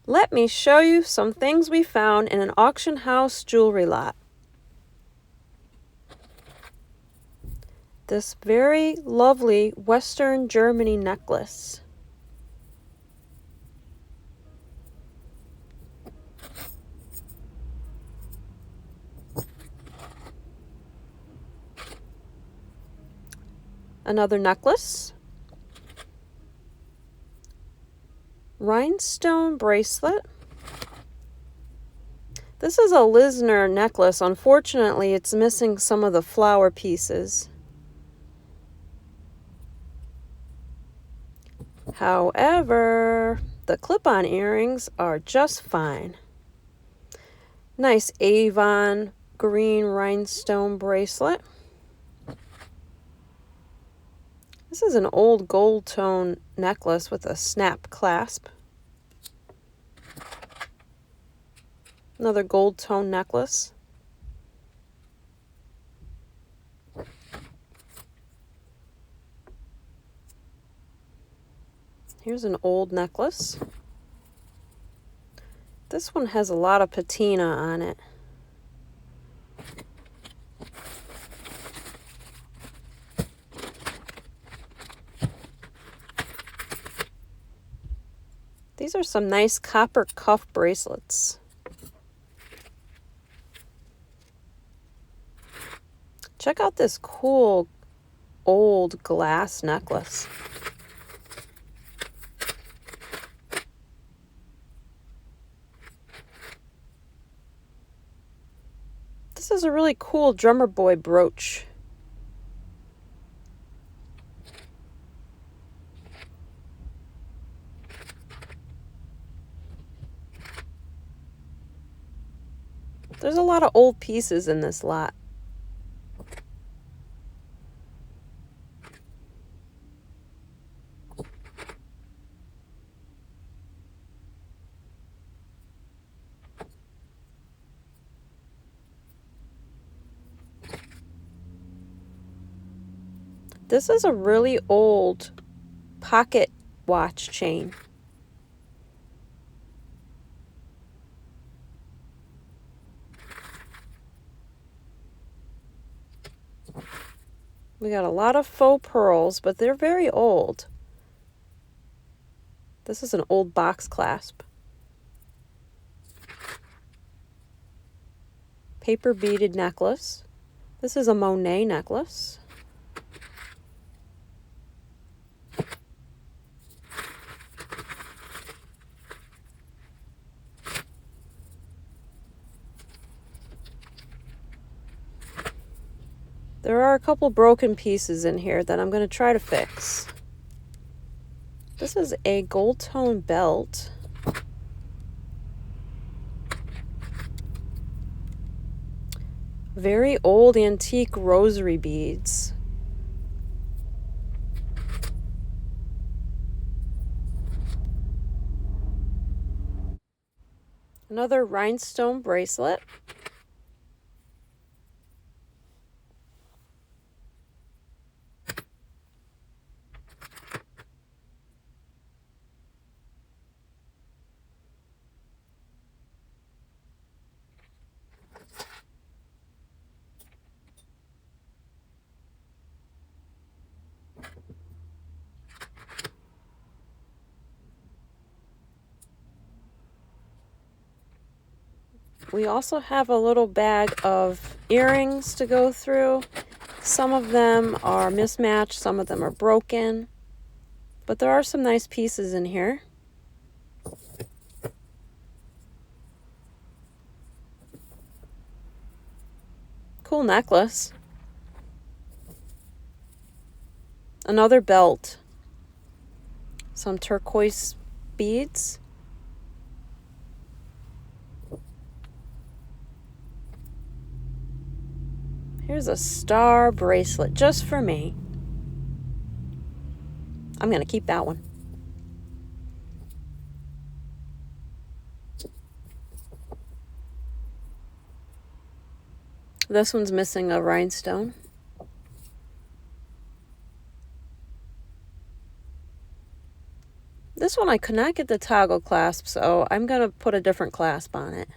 Let me show you some things we found in an auction house jewelry lot. This very lovely Western Germany necklace. Another necklace. Rhinestone bracelet. This is a Lisner necklace. Unfortunately, it's missing some of the flower pieces. However, the clip-on earrings are just fine. Nice Avon green rhinestone bracelet. This is an old gold tone necklace with a snap clasp. Another gold tone necklace. Here's an old necklace. This one has a lot of patina on it. These are some nice copper cuff bracelets. Check out this cool old glass necklace. This is a really cool drummer boy brooch. There's a lot of old pieces in this lot. This is a really old pocket watch chain. We got a lot of faux pearls, but they're very old. This is an old box clasp. Paper beaded necklace. This is a Monet necklace. There are a couple broken pieces in here that I'm going to try to fix. This is a gold tone belt. Very old antique rosary beads. Another rhinestone bracelet. We also have a little bag of earrings to go through. Some of them are mismatched, some of them are broken, but there are some nice pieces in here. Cool necklace. Another belt. Some turquoise beads. Here's a star bracelet just for me. I'm going to keep that one. This one's missing a rhinestone. This one I could not get the toggle clasp, so I'm going to put a different clasp on it.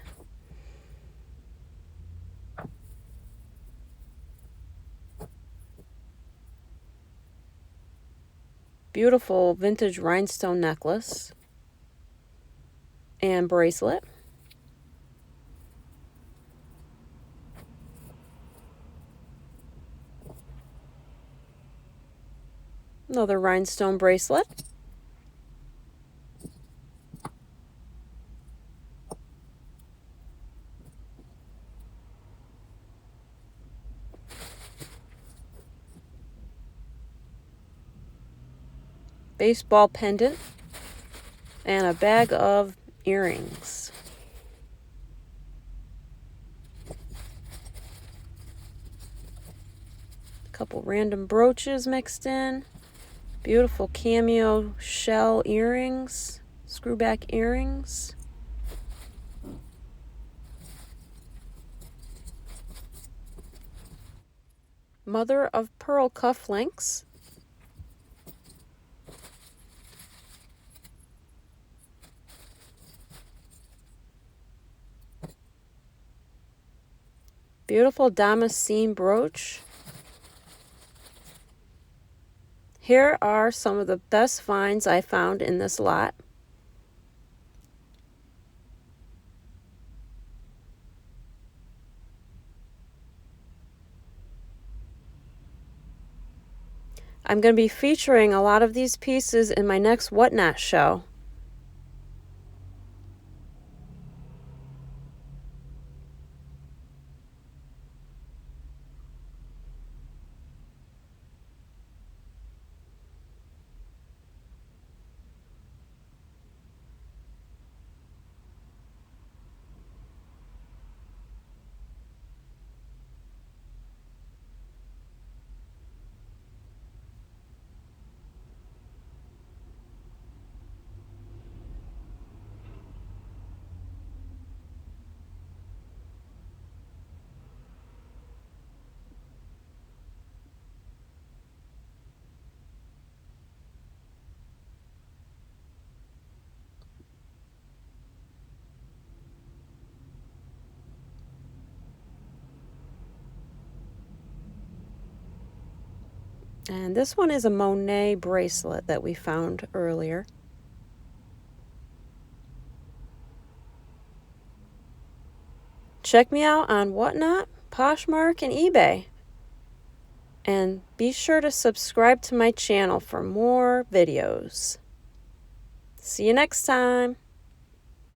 Beautiful vintage rhinestone necklace and bracelet. Another rhinestone bracelet. Baseball pendant. And a bag of earrings. A couple random brooches mixed in. Beautiful cameo shell earrings, screwback earrings. Mother of pearl cufflinks. Beautiful damascene brooch. Here are some of the best finds I found in this lot. I'm going to be featuring a lot of these pieces in my next Whatnot show. And this one is a Monet bracelet that we found earlier. Check me out on Whatnot, Poshmark, and eBay. And be sure to subscribe to my channel for more videos. See you next time.